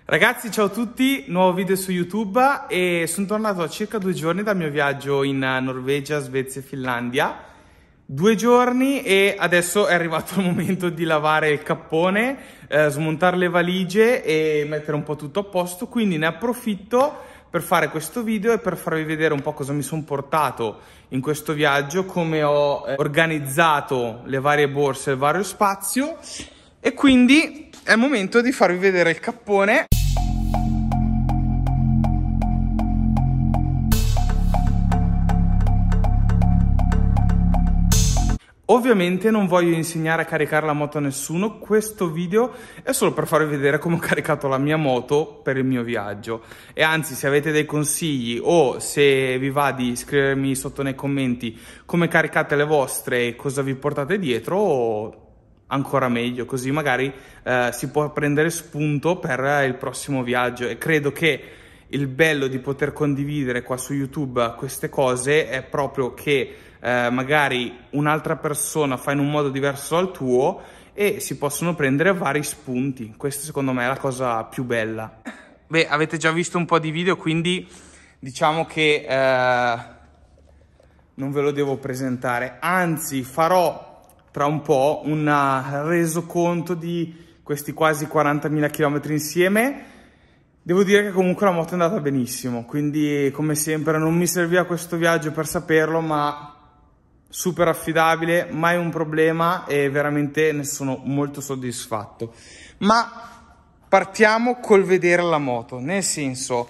Ragazzi, ciao a tutti, nuovo video su YouTube e sono tornato a circa 2 giorni dal mio viaggio in Norvegia, Svezia e Finlandia. 2 giorni e adesso è arrivato il momento di lavare il cappone, smontare le valigie e mettere un po' tutto a posto, quindi ne approfitto per fare questo video e per farvi vedere un po' cosa mi sono portato in questo viaggio, come ho organizzato le varie borse, il vario spazio, e quindi è il momento di farvi vedere il cappone. Ovviamente non voglio insegnare a caricare la moto a nessuno, questo video è solo per farvi vedere come ho caricato la mia moto per il mio viaggio. E anzi, se avete dei consigli o se vi va di scrivermi sotto nei commenti come caricate le vostre e cosa vi portate dietro, ancora meglio, così magari si può prendere spunto per il prossimo viaggio. E credo che il bello di poter condividere qua su YouTube queste cose è proprio che magari un'altra persona fa in un modo diverso dal tuo e si possono prendere vari spunti. Questa secondo me è la cosa più bella. Beh, avete già visto un po' di video, quindi diciamo che non ve lo devo presentare, anzi farò tra un po' un resoconto di questi quasi 40.000 km insieme. Devo dire che comunque la moto è andata benissimo, quindi come sempre non mi serviva questo viaggio per saperlo, ma super affidabile, mai un problema e veramente ne sono molto soddisfatto. Ma partiamo col vedere la moto, nel senso,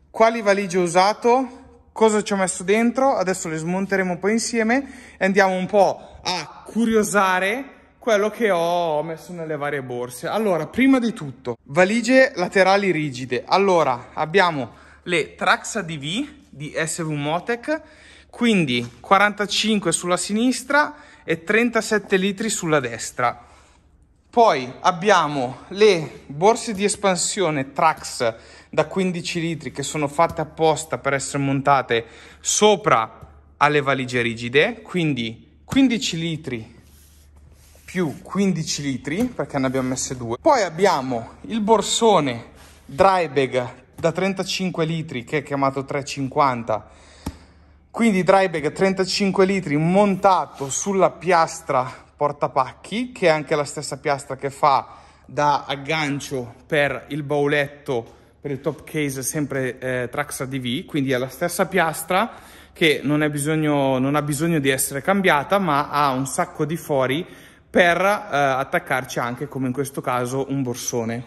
quali valigie ho usato, cosa ci ho messo dentro, adesso le smonteremo poi insieme e andiamo un po' a curiosare quello che ho messo nelle varie borse. Allora, prima di tutto, valigie laterali rigide. Allora, abbiamo le Trax ADV di SV Motec, quindi 45 sulla sinistra e 37 litri sulla destra. Poi abbiamo le borse di espansione Trax da 15 litri che sono fatte apposta per essere montate sopra alle valigie rigide, quindi 15 litri più 15 litri perché ne abbiamo messe 2. Poi abbiamo il borsone dry bag da 35 litri che è chiamato 350, quindi dry bag 35 litri montato sulla piastra portapacchi, che è anche la stessa piastra che fa da aggancio per il bauletto, per il top case, sempre Trax ADV, quindi è la stessa piastra che non ha bisogno di essere cambiata, ma ha un sacco di fori per attaccarci anche, come in questo caso, un borsone.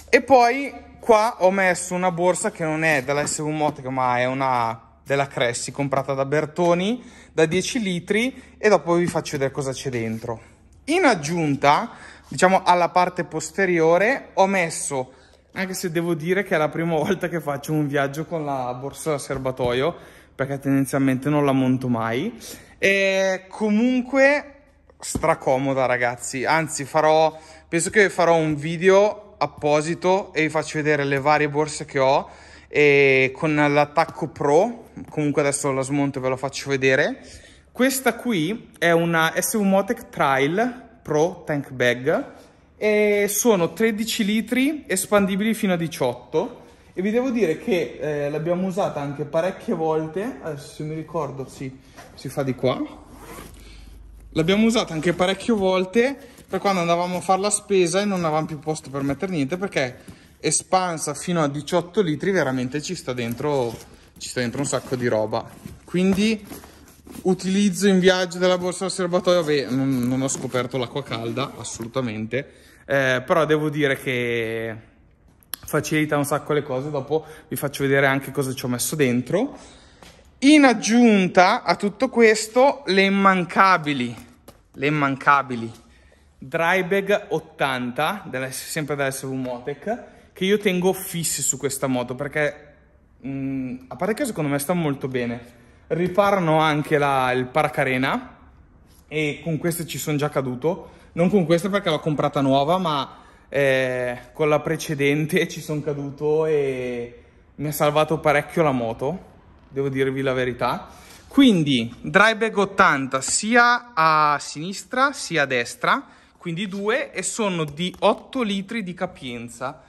E poi qua ho messo una borsa che non è della SV Motec, ma è una della Cressi, comprata da Bertoni, da 10 litri, e dopo vi faccio vedere cosa c'è dentro. In aggiunta, diciamo alla parte posteriore, ho messo, anche se devo dire che è la prima volta che faccio un viaggio con la borsa da serbatoio, perché tendenzialmente non la monto mai, e comunque stracomoda, ragazzi. Anzi, penso che farò un video apposito e vi faccio vedere le varie borse che ho e con l'attacco Pro. Comunque adesso la smonto e ve lo faccio vedere. Questa qui è una SV Motec Trail Pro Tank Bag e sono 13 litri espandibili fino a 18, e vi devo dire che l'abbiamo usata anche parecchie volte. Adesso, se mi ricordo, sì, si fa di qua. L'abbiamo usata anche parecchie volte per quando andavamo a fare la spesa e non avevamo più posto per mettere niente, perché espansa fino a 18 litri veramente ci sta dentro un sacco di roba. Quindi utilizzo in viaggio della borsa da serbatoio. Beh, non ho scoperto l'acqua calda assolutamente, però devo dire che facilita un sacco le cose. Dopo vi faccio vedere anche cosa ci ho messo dentro. In aggiunta a tutto questo, le immancabili dry bag 80 sempre della SV Motec, che io tengo fissi su questa moto perché a parte che secondo me sta molto bene, riparano anche il paracarena, e con queste ci sono già caduto, non con questa perché l'ho comprata nuova, ma con la precedente ci sono caduto e mi ha salvato parecchio la moto, devo dirvi la verità. Quindi dry bag 80 sia a sinistra sia a destra, quindi 2, e sono di 8 litri di capienza.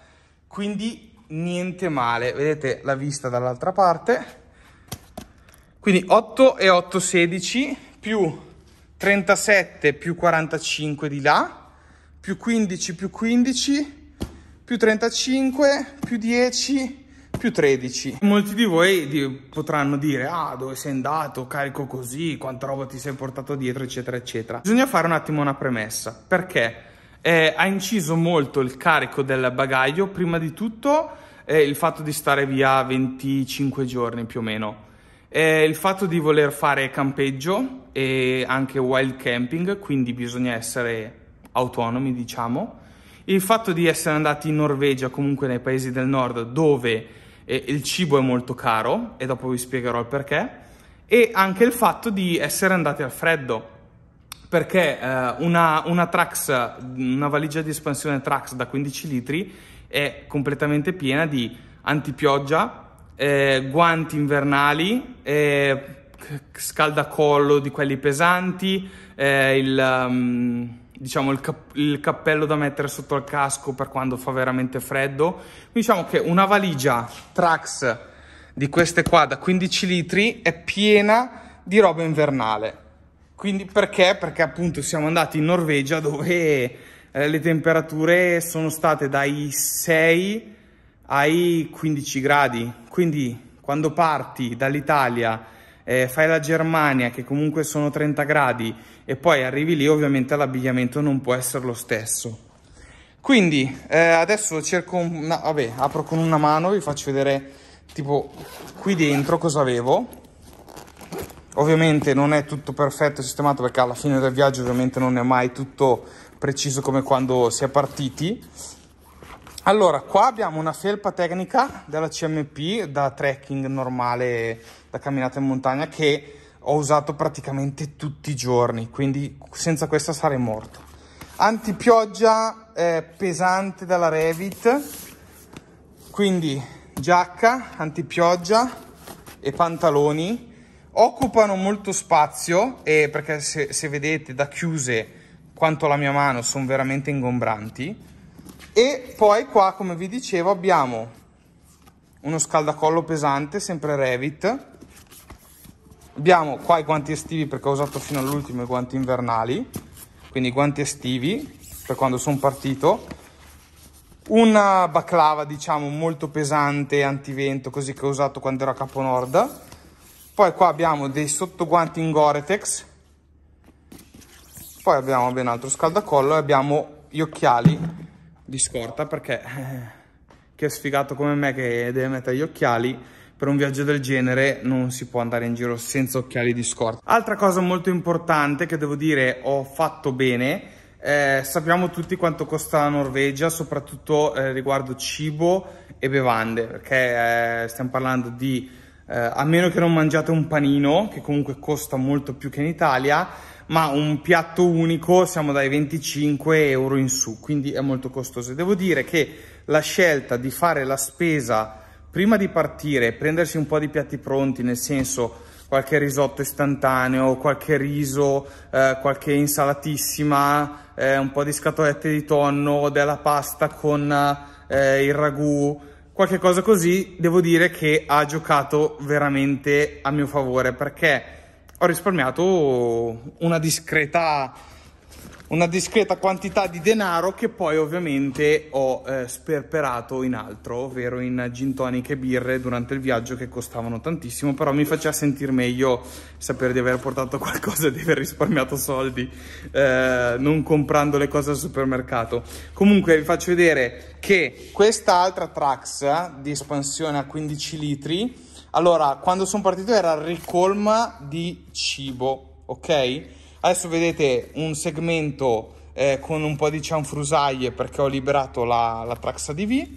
quindi niente male. Vedete la vista dall'altra parte, quindi 8 e 8, 16, più 37 più 45 di là, più 15 più 15, più 35, più 10, più 13. Molti di voi potranno dire: ah, dove sei andato, carico così, quanta roba ti sei portato dietro, eccetera eccetera. Bisogna fare un attimo una premessa, perché ha inciso molto il carico del bagaglio. Prima di tutto il fatto di stare via 25 giorni più o meno, il fatto di voler fare campeggio e anche wild camping, quindi bisogna essere autonomi, diciamo, il fatto di essere andati in Norvegia, comunque nei paesi del nord, dove il cibo è molto caro, e dopo vi spiegherò il perché, e anche il fatto di essere andati al freddo, perché una Trax, una valigia di espansione Trax da 15 litri è completamente piena di antipioggia, guanti invernali, scaldacollo di quelli pesanti, diciamo il cappello da mettere sotto il casco per quando fa veramente freddo. Quindi diciamo che una valigia Trax di queste qua da 15 litri è piena di roba invernale. Quindi perché? Perché appunto siamo andati in Norvegia, dove le temperature sono state dai 6 ai 15 gradi. Quindi quando parti dall'Italia, fai la Germania, che comunque sono 30 gradi, e poi arrivi lì, ovviamente l'abbigliamento non può essere lo stesso. Quindi adesso cerco vabbè, apro con una mano, vi faccio vedere tipo qui dentro cosa avevo. Ovviamente non è tutto perfetto sistemato, perché alla fine del viaggio ovviamente non è mai tutto preciso come quando si è partiti. Allora, qua abbiamo una felpa tecnica della CMP da trekking normale, da camminata in montagna, che ho usato praticamente tutti i giorni, quindi senza questa sarei morto. Antipioggia pesante dalla Revit, quindi giacca, antipioggia e pantaloni. Occupano molto spazio, perché se vedete da chiuse quanto la mia mano sono veramente ingombranti. E poi qua, come vi dicevo, abbiamo uno scaldacollo pesante, sempre Revit. Abbiamo qua i guanti estivi, perché ho usato fino all'ultimo i guanti invernali, quindi i guanti estivi per quando sono partito. Una baklava, diciamo, molto pesante, antivento, così, che ho usato quando ero a Capo Nord. Poi qua abbiamo dei sottoguanti in Gore-Tex. Poi abbiamo ben altro scaldacollo e abbiamo gli occhiali di scorta, perché chi è sfigato come me che deve mettere gli occhiali per un viaggio del genere non si può andare in giro senza occhiali di scorta. Altra cosa molto importante che devo dire ho fatto bene, sappiamo tutti quanto costa la Norvegia, soprattutto riguardo cibo e bevande, perché stiamo parlando di a meno che non mangiate un panino, che comunque costa molto più che in Italia, ma un piatto unico siamo dai 25 euro in su, quindi è molto costoso. Devo dire che la scelta di fare la spesa prima di partire, prendersi un po' di piatti pronti, nel senso qualche risotto istantaneo, qualche riso, qualche insalatissima, un po' di scatolette di tonno, della pasta con il ragù, qualche cosa così, devo dire che ha giocato veramente a mio favore, perché ho risparmiato una discreta quantità di denaro, che poi ovviamente ho sperperato in altro, ovvero in gin tonic e birre durante il viaggio, che costavano tantissimo, però mi faceva sentire meglio sapere di aver portato qualcosa e di aver risparmiato soldi non comprando le cose al supermercato. Comunque vi faccio vedere che questa altra Trax di espansione a 15 litri, allora quando sono partito era ricolma di cibo, ok? Adesso vedete un segmento con un po' di cianfrusaglie, perché ho liberato la Trax ADV.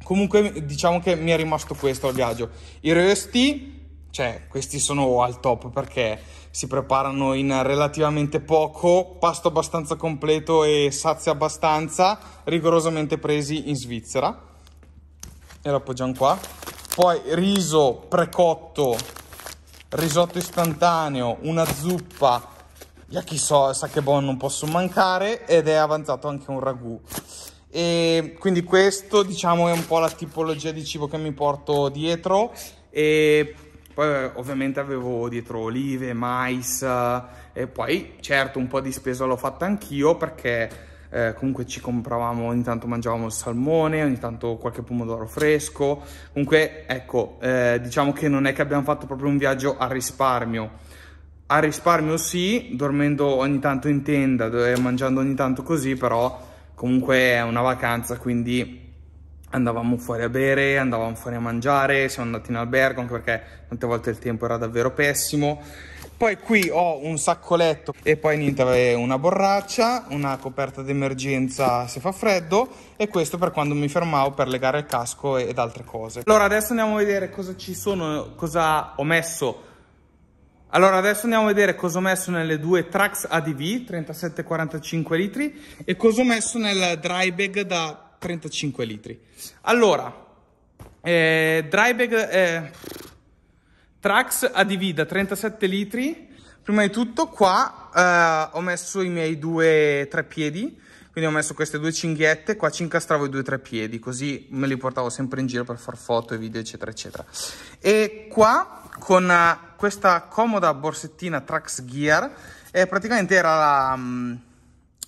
Comunque diciamo che mi è rimasto questo al viaggio. I resti, cioè questi sono al top, perché si preparano in relativamente poco, pasto abbastanza completo e sazia abbastanza, rigorosamente presi in Svizzera. E lo appoggiamo qua. Poi riso precotto, risotto istantaneo, una zuppa, yakisoba, sake bon non posso mancare, ed è avanzato anche un ragù. E quindi questo, diciamo, è un po' la tipologia di cibo che mi porto dietro. E poi ovviamente avevo dietro olive, mais, e poi certo un po' di spesa l'ho fatta anch'io, perché comunque ci compravamo, ogni tanto mangiavamo il salmone, ogni tanto qualche pomodoro fresco. Comunque ecco, diciamo che non è che abbiamo fatto proprio un viaggio a risparmio. A risparmio sì, dormendo ogni tanto in tenda, mangiando ogni tanto così, però comunque è una vacanza, quindi andavamo fuori a bere, andavamo fuori a mangiare, siamo andati in albergo, anche perché tante volte il tempo era davvero pessimo. Poi qui ho un sacco letto e poi niente, una borraccia, una coperta d'emergenza se fa freddo, e questo per quando mi fermavo per legare il casco ed altre cose. Allora adesso andiamo a vedere cosa ci sono, cosa ho messo. Allora adesso andiamo a vedere cosa ho messo nelle due Trax ADV 37-45 litri e cosa ho messo nel dry bag da 35 litri. Allora, dry bag Trax ADV da 37 litri. Prima di tutto qua ho messo i miei due treppiedi, quindi ho messo queste due cinghiette, qua ci incastravo i due treppiedi, così me li portavo sempre in giro per far foto e video eccetera eccetera. E qua con questa comoda borsettina Trax Gear, praticamente era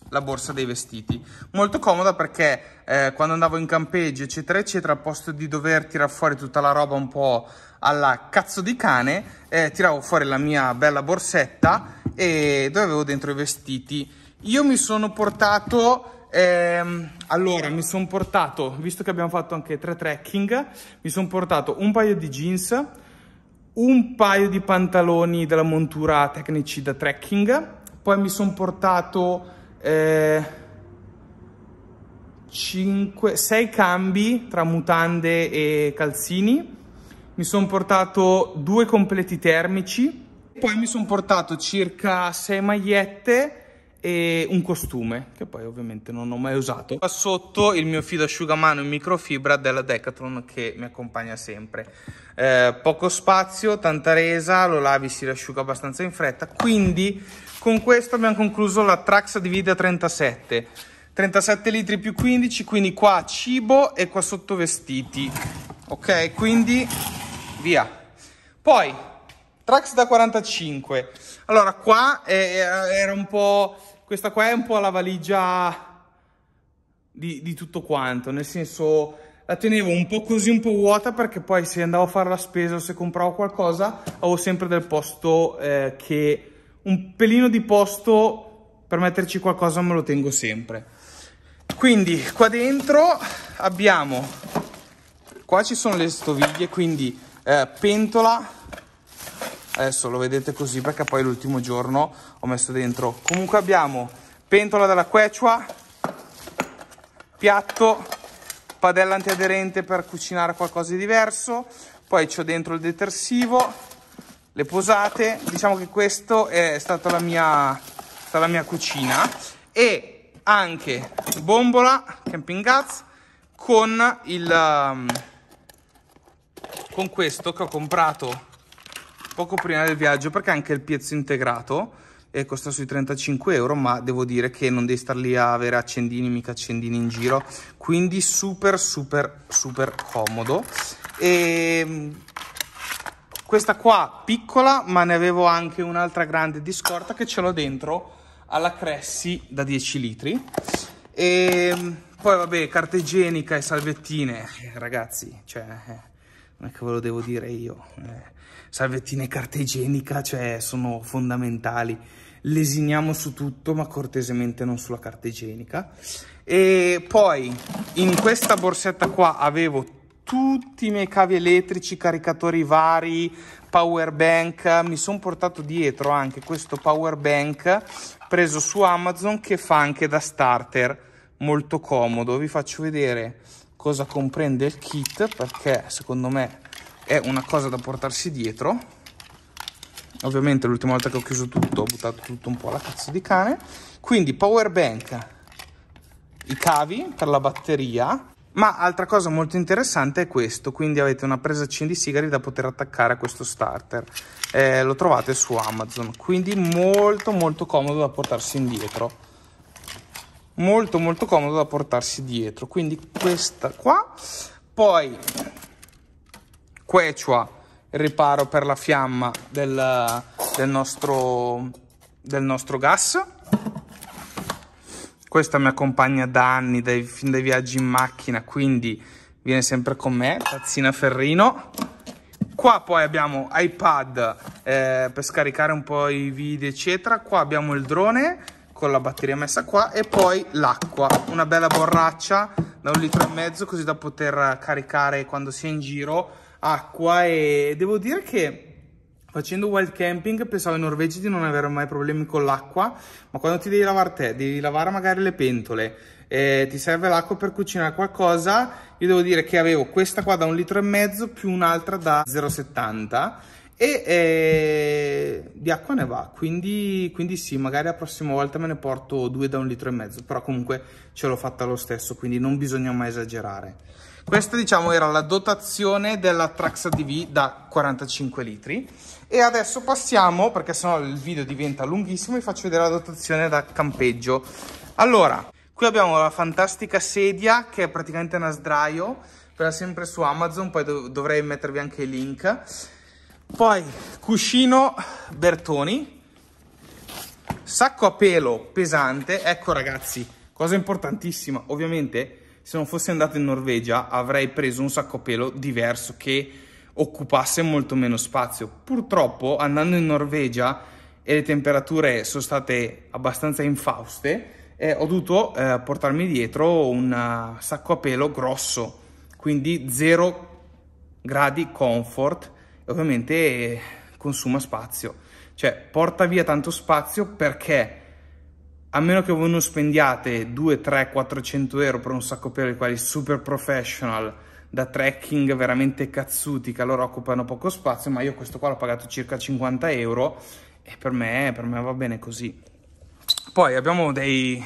la borsa dei vestiti, molto comoda perché quando andavo in campeggio eccetera eccetera, al posto di dover tirare fuori tutta la roba un po' alla cazzo di cane, tiravo fuori la mia bella borsetta e dove avevo dentro i vestiti. Io mi sono portato, allora mi sono portato, visto che abbiamo fatto anche 3 trekking, mi sono portato un paio di jeans, un paio di pantaloni della montura tecnici da trekking, poi mi sono portato 6 cambi tra mutande e calzini, mi sono portato 2 completi termici, poi mi sono portato circa 6 magliette e un costume che poi ovviamente non ho mai usato. Qua sotto il mio filo asciugamano in microfibra della Decathlon che mi accompagna sempre. Poco spazio, tanta resa, lo lavi, si riasciuga abbastanza in fretta, quindi con questo abbiamo concluso la Trax ADV da 37 litri più 15, quindi qua cibo e qua sotto vestiti, ok? Quindi via. Poi Trax da 45. Allora qua era un po', questa qua è un po' la valigia di tutto quanto, nel senso la tenevo un po' così, un po' vuota, perché poi se andavo a fare la spesa o se compravo qualcosa avevo sempre del posto, che un pelino di posto per metterci qualcosa me lo tengo sempre. Quindi qua dentro abbiamo, qua ci sono le stoviglie, quindi pentola, adesso lo vedete così perché poi l'ultimo giorno ho messo dentro, comunque abbiamo pentola della Quechua, piatto, padella antiaderente per cucinare qualcosa di diverso, poi c'ho dentro il detersivo, le posate, diciamo che questo è stata la mia cucina, e anche bombola Camping Gas con questo che ho comprato poco prima del viaggio, perché anche il pezzo integrato e costa sui 35 euro, ma devo dire che non devi star lì a avere accendini, mica accendini in giro, quindi super comodo. E questa qua piccola, ma ne avevo anche un'altra grande di scorta che ce l'ho dentro alla Cressy da 10 litri. E poi vabbè, carta igienica e salvettine, ragazzi, cioè non è che ve lo devo dire io, salvettine e carta igienica, cioè sono fondamentali. Lesiniamo su tutto, ma cortesemente non sulla carta igienica. E poi in questa borsetta qua avevo tutti i miei cavi elettrici, caricatori vari, power bank. Mi sono portato dietro anche questo power bank preso su Amazon, che fa anche da starter, molto comodo. Vi faccio vedere cosa comprende il kit, perché secondo me è una cosa da portarsi dietro. Ovviamente l'ultima volta che ho chiuso tutto ho buttato tutto un po' alla cazzo di cane. Quindi power bank, i cavi per la batteria, ma altra cosa molto interessante è questo, quindi avete una presa accendisigari da poter attaccare a questo starter, lo trovate su Amazon, quindi molto comodo da portarsi indietro. molto molto comodo da portarsi dietro. Quindi questa qua, poi Quechua, il riparo per la fiamma del nostro gas. Questa mi accompagna da anni, fin dai viaggi in macchina, quindi viene sempre con me, tazzina Ferrino. Qua poi abbiamo iPad per scaricare un po' i video eccetera. Qua abbiamo il drone con la batteria messa qua e poi l'acqua, una bella borraccia da 1,5 litri, così da poter caricare quando si è in giro acqua. E devo dire che facendo wild camping pensavo in Norvegia di non avere mai problemi con l'acqua, ma quando ti devi lavare te, devi lavare magari le pentole, ti serve l'acqua per cucinare qualcosa, io devo dire che avevo questa qua da 1,5 litri più un'altra da 0,70 e di acqua ne va, quindi sì, magari la prossima volta me ne porto 2 da 1,5 litri, però comunque ce l'ho fatta lo stesso, quindi non bisogna mai esagerare. Questa diciamo era la dotazione della Trax ADV da 45 litri e adesso passiamo, perché sennò il video diventa lunghissimo, vi faccio vedere la dotazione da campeggio. Allora, qui abbiamo la fantastica sedia che è praticamente una sdraio, quella sempre su Amazon, poi dovrei mettervi anche il link. Poi cuscino Bertoni, sacco a pelo pesante, ecco ragazzi, cosa importantissima, ovviamente se non fossi andato in Norvegia avrei preso un sacco a pelo diverso che occupasse molto meno spazio. Purtroppo andando in Norvegia e le temperature sono state abbastanza infauste, ho dovuto portarmi dietro un sacco a pelo grosso, quindi 0 gradi comfort e ovviamente consuma spazio, cioè porta via tanto spazio, perché a meno che voi non spendiate 2, 3, 400 euro per un sacco a pelo di quelli super professional da trekking veramente cazzuti, che allora occupano poco spazio, ma io questo qua l'ho pagato circa 50 euro e per me va bene così. Poi abbiamo dei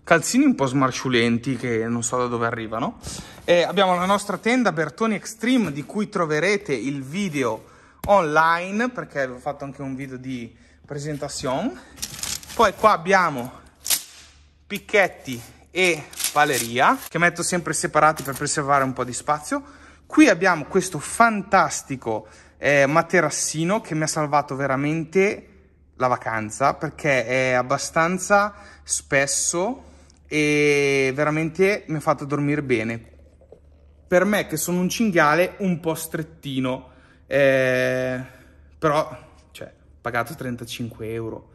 calzini un po' smarciulenti che non so da dove arrivano, e abbiamo la nostra tenda Bertoni Extreme, di cui troverete il video online perché ho fatto anche un video di presentazione. Poi qua abbiamo picchetti e paleria che metto sempre separati per preservare un po' di spazio. Qui abbiamo questo fantastico materassino che mi ha salvato veramente la vacanza, perché è abbastanza spesso e veramente mi ha fatto dormire bene. Per me che sono un cinghiale un po' strettino, però cioè pagato 35 euro.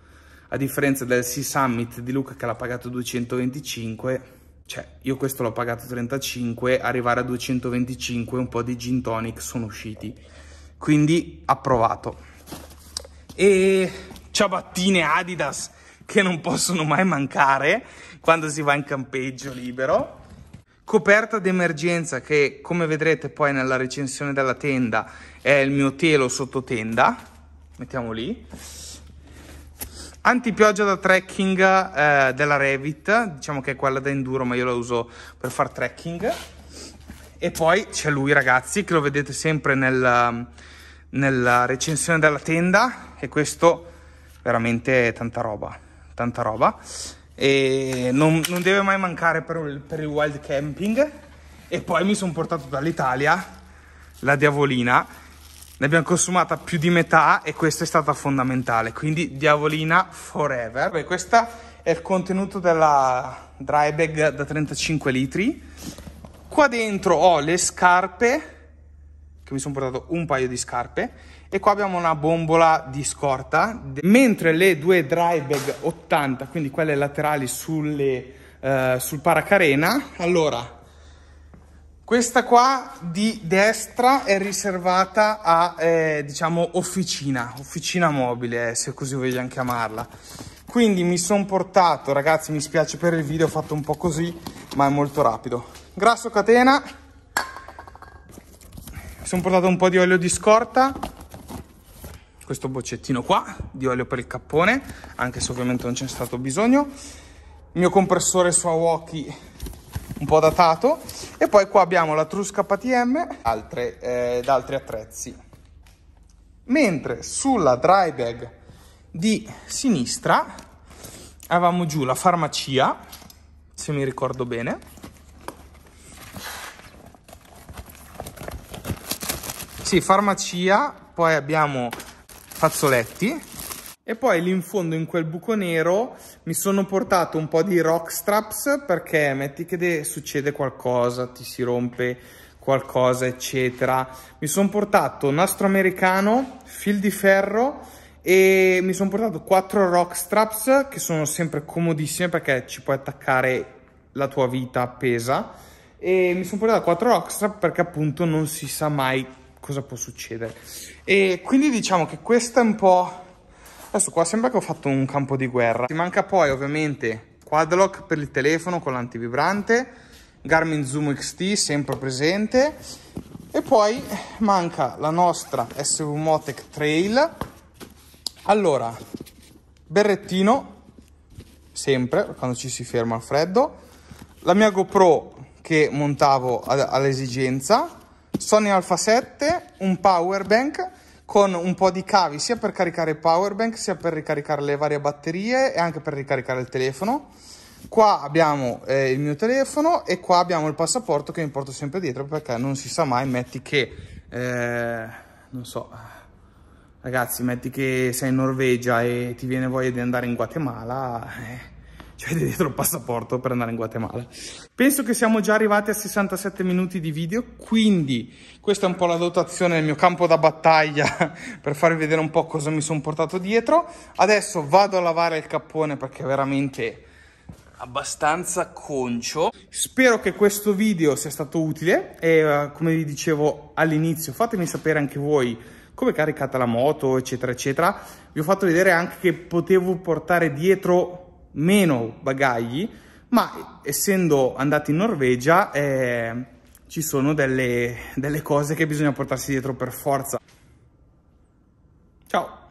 A differenza del Sea Summit di Luca che l'ha pagato 225, cioè io questo l'ho pagato 35, arrivare a 225 un po' di gin tonic sono usciti, quindi approvato. E ciabattine Adidas che non possono mai mancare quando si va in campeggio libero. Coperta d'emergenza che, come vedrete poi nella recensione della tenda, è il mio telo sottotenda, mettiamo lì. Antipioggia da trekking della Revit, diciamo che è quella da enduro, ma io la uso per far trekking. E poi c'è lui ragazzi, che lo vedete sempre nella recensione della tenda, e questo veramente è tanta roba, tanta roba. E non deve mai mancare per il wild camping. E poi mi sono portato dall'Italia la diavolina. Ne abbiamo consumata più di metà e questa è stata fondamentale, quindi diavolina forever. Beh, questo è il contenuto della dry bag da 35 litri. Qua dentro ho le scarpe, che mi sono portato un paio di scarpe, e qua abbiamo una bombola di scorta, mentre le due dry bag 80, quindi quelle laterali sul paracarena, allora questa qua di destra è riservata a, diciamo, officina mobile, se così vogliamo chiamarla. Quindi mi sono portato, ragazzi, mi spiace per il video, ho fatto un po' così, ma è molto rapido. Grasso catena, mi sono portato un po' di olio di scorta, questo boccettino qua, di olio per il cappone, anche se ovviamente non c'è stato bisogno. Il mio compressore Suawaki un po' datato, e poi qua abbiamo la trusca PTM ed altri attrezzi. Mentre sulla dry bag di sinistra avevamo giù la farmacia, se mi ricordo bene. Sì, farmacia, poi abbiamo fazzoletti e poi lì in fondo in quel buco nero mi sono portato un po' di rock straps, perché metti che succede qualcosa, ti si rompe qualcosa eccetera. Mi sono portato nastro americano, fil di ferro e mi sono portato 4 rock straps che sono sempre comodissime perché ci puoi attaccare la tua vita appesa, e mi sono portato 4 rock strap perché appunto non si sa mai cosa può succedere. E quindi diciamo che questa è un po'... Adesso qua sembra che ho fatto un campo di guerra. Ti manca poi ovviamente Quadlock per il telefono con l'antivibrante, Garmin Zoom XT sempre presente, e poi manca la nostra SV Motec Trail. Allora, berrettino sempre quando ci si ferma al freddo, la mia GoPro che montavo all'esigenza, Sony Alpha 7, un power bank con un po' di cavi sia per caricare il power bank sia per ricaricare le varie batterie e anche per ricaricare il telefono. Qua abbiamo il mio telefono e qua abbiamo il passaporto che mi porto sempre dietro perché non si sa mai, metti che non so ragazzi, metti che sei in Norvegia e ti viene voglia di andare in Guatemala, c'hai dietro il passaporto per andare in Guatemala. Penso che siamo già arrivati a 67 minuti di video, quindi questa è un po' la dotazione del mio campo da battaglia per farvi vedere un po' cosa mi sono portato dietro. Adesso vado a lavare il cappone perché è veramente abbastanza concio. Spero che questo video sia stato utile e come vi dicevo all'inizio, fatemi sapere anche voi come caricate la moto eccetera eccetera. Vi ho fatto vedere anche che potevo portare dietro meno bagagli, ma essendo andati in Norvegia ci sono delle cose che bisogna portarsi dietro per forza. Ciao!